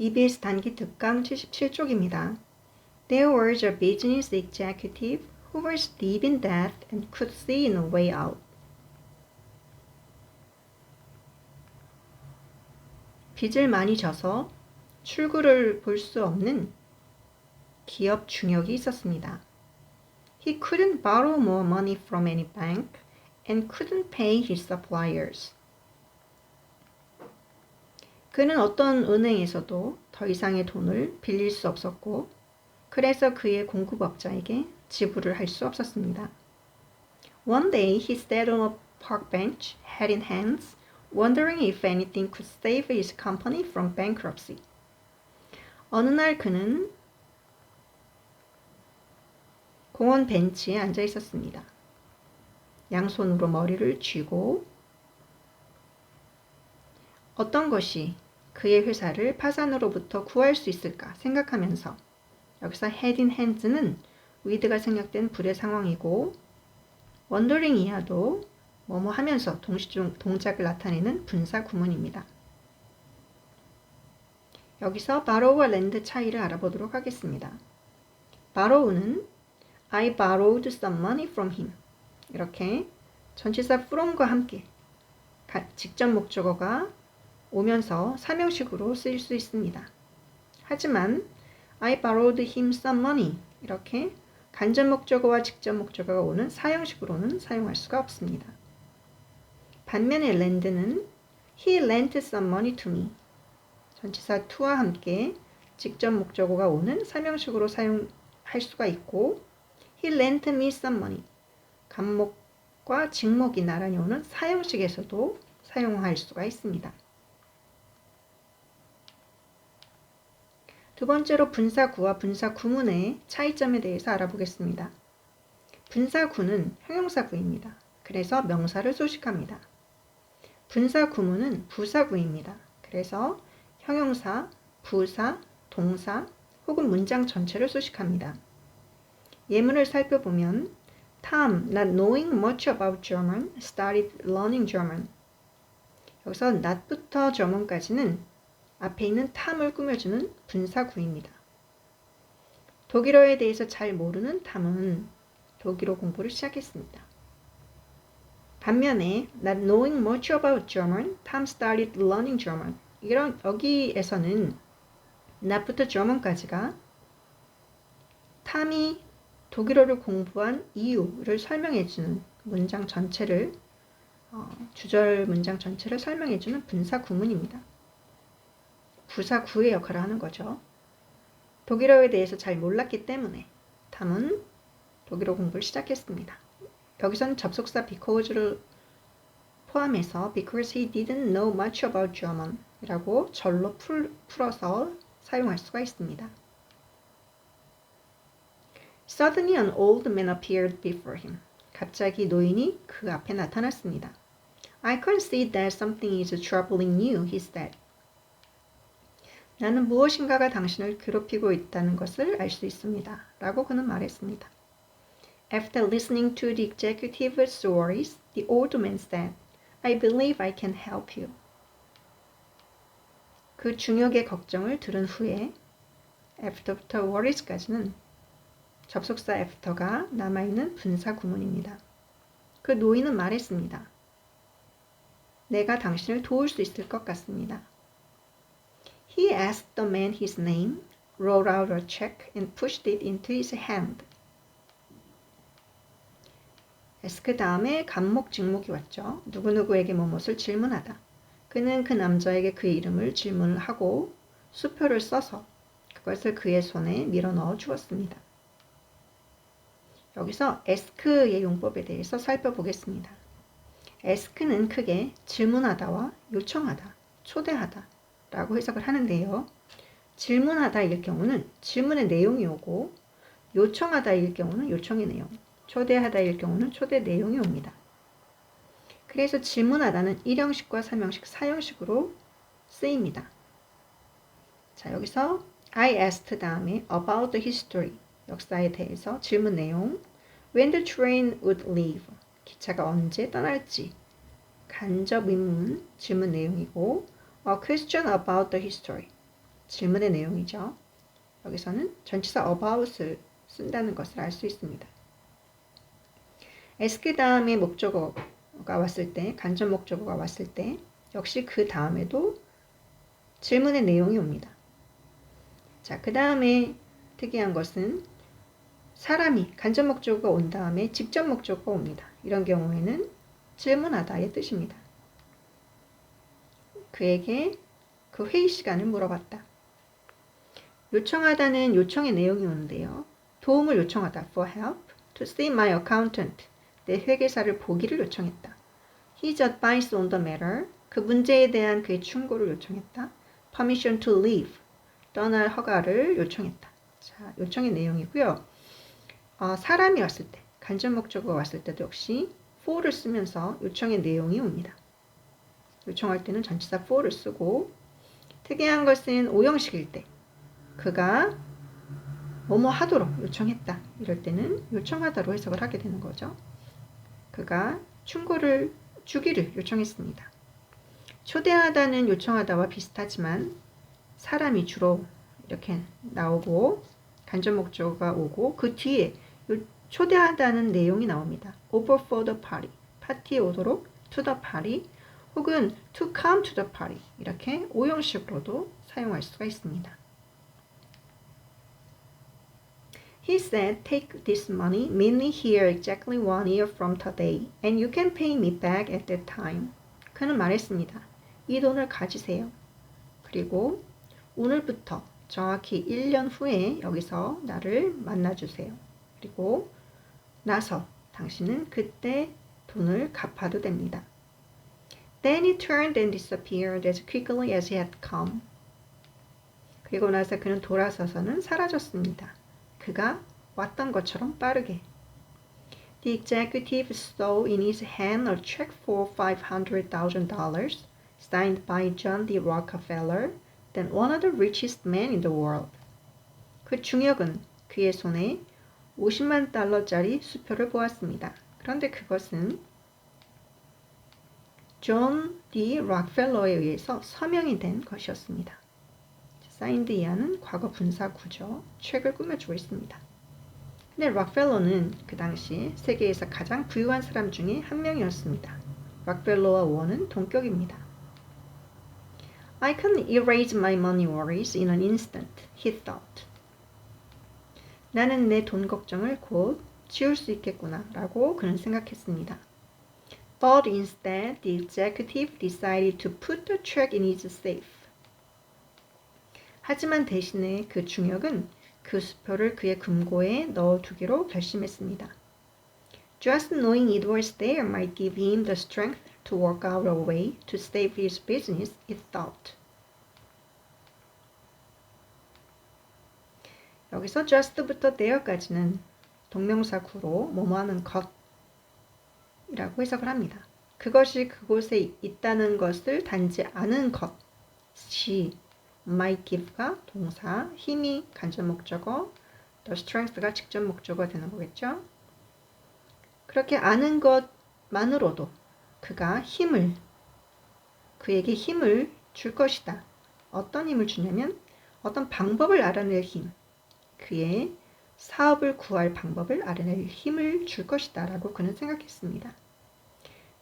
EBS 단기 특강 77쪽입니다. There was a business executive who was deep in debt and could see no way out. 빚을 많이 져서 출구를 볼 수 없는 기업 중역이 있었습니다. He couldn't borrow more money from any bank and couldn't pay his suppliers. 그는 어떤 은행에서도 더 이상의 돈을 빌릴 수 없었고, 그래서 그의 공급업자에게 지불을 할 수 없었습니다. One day he sat on a park bench, head in hands, wondering if anything could save his company from bankruptcy. 어느 날 그는 공원 벤치에 앉아 있었습니다. 양손으로 머리를 쥐고 어떤 것이 그의 회사를 파산으로부터 구할 수 있을까 생각하면서, 여기서 head in hands는 with가 생략된 불의 상황이고, wondering 이하도 뭐뭐 하면서 동시중 동작을 나타내는 분사 구문입니다. 여기서 borrow와 lend 차이를 알아보도록 하겠습니다. borrow는 I borrowed some money from him. 이렇게 전치사 from과 함께 직접 목적어가 오면서 사명식으로 쓰일 수 있습니다. 하지만 I borrowed him some money 이렇게 간접 목적어와 직접 목적어가 오는 사형식으로는 사용할 수가 없습니다. 반면에 lend는 He lent some money to me. 전치사 to와 함께 직접 목적어가 오는 사명식으로 사용할 수가 있고, He lent me some money. 간목과 직목이 나란히 오는 사형식에서도 사용할 수가 있습니다. 두 번째로 분사구와 분사구문의 차이점에 대해서 알아보겠습니다. 분사구는 형용사구입니다. 그래서 명사를 소식합니다. 분사구문은 부사구입니다. 그래서 형용사, 부사, 동사 혹은 문장 전체를 소식합니다. 예문을 살펴보면 Tom, not knowing much about German, started learning German. 여기서 not부터 German까지는 앞에 있는 탐을 꾸며주는 분사구입니다. 독일어에 대해서 잘 모르는 탐은 독일어 공부를 시작했습니다. 반면에 not knowing much about German, Tom started learning German. 여기에서는 not부터 German까지가 탐이 독일어를 공부한 이유를 설명해주는 문장 전체를 주절 문장 전체를 설명해주는 분사 구문입니다. 부사구의 역할을 하는 거죠. 독일어에 대해서 잘 몰랐기 때문에 탐은 독일어 공부를 시작했습니다. 여기서는 접속사 because를 포함해서 because he didn't know much about German 이라고 절로 풀어서 사용할 수가 있습니다. Suddenly an old man appeared before him. 갑자기 노인이 그 앞에 나타났습니다. I can see that something is troubling you, he said. 나는 무엇인가가 당신을 괴롭히고 있다는 것을 알 수 있습니다. 라고 그는 말했습니다. After listening to the executive's stories, the old man said, I believe I can help you. 그 중역의 걱정을 들은 후에 after부터 worries까지는 접속사 after가 남아있는 분사 구문입니다. 그 노인은 말했습니다. 내가 당신을 도울 수 있을 것 같습니다. He asked the man his name, wrote out a check and pushed it into his hand. ask 다음에 간목, 직목이 왔죠. 누구누구에게 무엇을 질문하다. 그는 그 남자에게 그의 이름을 질문을 하고 수표를 써서 그것을 그의 손에 밀어 넣어 주었습니다. 여기서 ask의 용법에 대해서 살펴보겠습니다. ask는 크게 질문하다와 요청하다, 초대하다 라고 해석을 하는데요. 질문하다일 경우는 질문의 내용이 오고, 요청하다일 경우는 요청의 내용, 초대하다일 경우는 초대 내용이 옵니다. 그래서 질문하다는 1형식과 3형식, 4형식으로 쓰입니다. 자, 여기서 I asked 다음에 about the history, 역사에 대해서 질문 내용, when the train would leave, 기차가 언제 떠날지, 간접 의문, 질문 내용이고, a question about the history, 질문의 내용이죠. 여기서는 전치사 about을 쓴다는 것을 알 수 있습니다. ask 다음에 목적어가 왔을 때, 간접 목적어가 왔을 때 역시 그 다음에도 질문의 내용이 옵니다. 자, 그 다음에 특이한 것은 사람이 간접 목적어가 온 다음에 직접 목적어가 옵니다. 이런 경우에는 질문하다의 뜻입니다. 그에게 그 회의 시간을 물어봤다. 요청하다는 요청의 내용이 오는데요. 도움을 요청하다 for help, to see my accountant, 내 회계사를 보기를 요청했다. His advice on the matter, 그 문제에 대한 그의 충고를 요청했다. Permission to leave, 떠날 허가를 요청했다. 자, 요청의 내용이고요. 사람이 왔을 때, 간접 목적어가 왔을 때도 역시 for를 쓰면서 요청의 내용이 옵니다. 요청할 때는 전치사 for를 쓰고, 특이한 것은 오형식일 때 그가 뭐뭐 하도록 요청했다. 이럴 때는 요청하다로 해석을 하게 되는 거죠. 그가 충고를 주기를 요청했습니다. 초대하다는 요청하다와 비슷하지만 사람이 주로 이렇게 나오고 간접 목적어가 오고 그 뒤에 초대하다는 내용이 나옵니다. Over for the party, 파티에 오도록 to the party 혹은 to come to the party 이렇게 오형식으로도 사용할 수가 있습니다. He said, take this money, meet me here exactly 1 year from today, and you can pay me back at that time. 그는 말했습니다. 이 돈을 가지세요. 그리고 오늘부터 정확히 1년 후에 여기서 나를 만나주세요. 그리고 나서 당신은 그때 돈을 갚아도 됩니다. Then he turned and disappeared as quickly as he had come. 그리고 나서 그는 돌아서서는 사라졌습니다. 그가 왔던 것처럼 빠르게. The executive saw in his hand a check for $500,000 signed by John D. Rockefeller, then one of the richest men in the world. 그 중역은 그의 손에 50만 달러짜리 수표를 보았습니다. 그런데 그것은 존 D. 락펠러에 의해서 서명이 된 것이었습니다. 사인드 이하는 과거 분사구죠. 책을 꾸며주고 있습니다. 근데 락펠러는 그 당시 세계에서 가장 부유한 사람 중에 한 명이었습니다. 락펠러와 원은 동격입니다. I can erase my money worries in an instant, he thought. 나는 내 돈 걱정을 곧 지울 수 있겠구나 라고 그는 생각했습니다. But instead, the executive decided to put the check in his safe. 하지만 대신에 그 중역은 그 수표를 그의 금고에 넣어두기로 결심했습니다. Just knowing it was there might give him the strength to work out a way to save his business, it thought. 여기서 just부터 there까지는 동명사구로 뭐뭐하는 것이라고 해석을 합니다. 그것이 그곳에 있다는 것을 단지 아는 것이 might give가 동사, 힘이 간접 목적어, the strength가 직접 목적어가 되는 거겠죠. 그렇게 아는 것만으로도 그가 그에게 힘을 줄 것이다. 어떤 힘을 주냐면 어떤 방법을 알아낼 힘, 그의 사업을 구할 방법을 알아낼 힘을 줄 것이다 라고 그는 생각했습니다.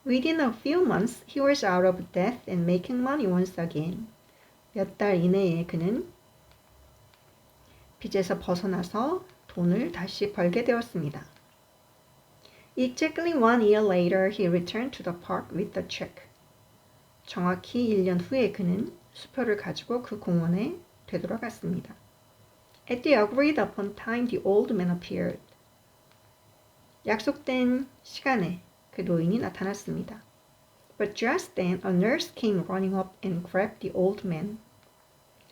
Within a few months, he was out of debt and making money once again. 몇 달 이내에 그는 빚에서 벗어나서 돈을 다시 벌게 되었습니다. Exactly 1 year later, he returned to the park with the check. 정확히 1년 후에 그는 수표를 가지고 그 공원에 되돌아갔습니다. At the agreed upon time, the old man appeared. 약속된 시간에 그 노인이 나타났습니다. But just then, a nurse came running up and grabbed the old man.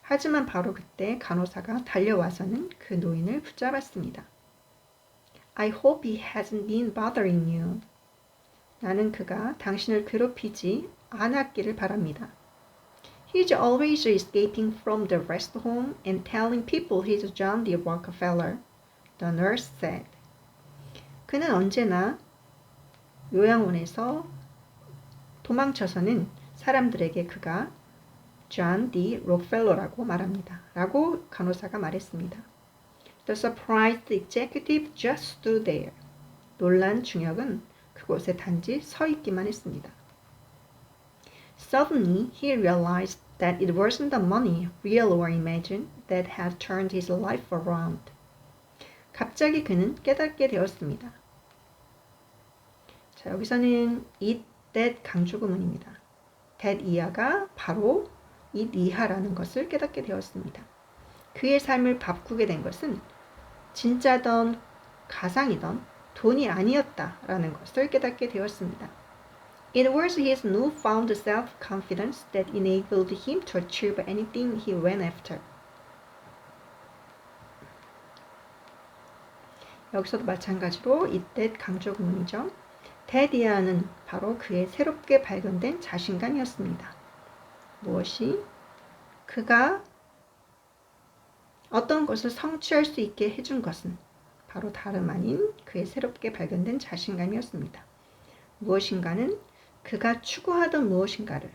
하지만 바로 그때 간호사가 달려와서는 그 노인을 붙잡았습니다. I hope he hasn't been bothering you. 나는 그가 당신을 괴롭히지 않았기를 바랍니다. He's always escaping from the rest home and telling people he's John D. Rockefeller, the nurse said. 그는 언제나 요양원에서 도망쳐서는 사람들에게 그가 존 D. 록펠러라고 말합니다. 라고 간호사가 말했습니다. The surprised executive just stood there. 놀란 중역은 그곳에 단지 서 있기만 했습니다. Suddenly he realized that it wasn't the money, real or imagined, that had turned his life around. 갑자기 그는 깨닫게 되었습니다. 자, 여기서는 it, that 강조 구문입니다. that 이하가 바로 it 이하라는 것을 깨닫게 되었습니다. 그의 삶을 바꾸게 된 것은 진짜던 가상이던 돈이 아니었다라는 것을 깨닫게 되었습니다. It was his newfound self-confidence that enabled him to achieve anything he went after. 여기서도 마찬가지로 이때 강조 구문이죠. that이하는 바로 그의 새롭게 발견된 자신감이었습니다. 무엇이? 그가 어떤 것을 성취할 수 있게 해준 것은 바로 다름 아닌 그의 새롭게 발견된 자신감이었습니다. 무엇인가는 그가 추구하던 무엇인가를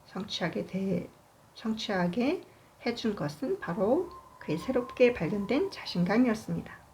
성취하게 해준 것은 바로 그의 새롭게 발견된 자신감이었습니다.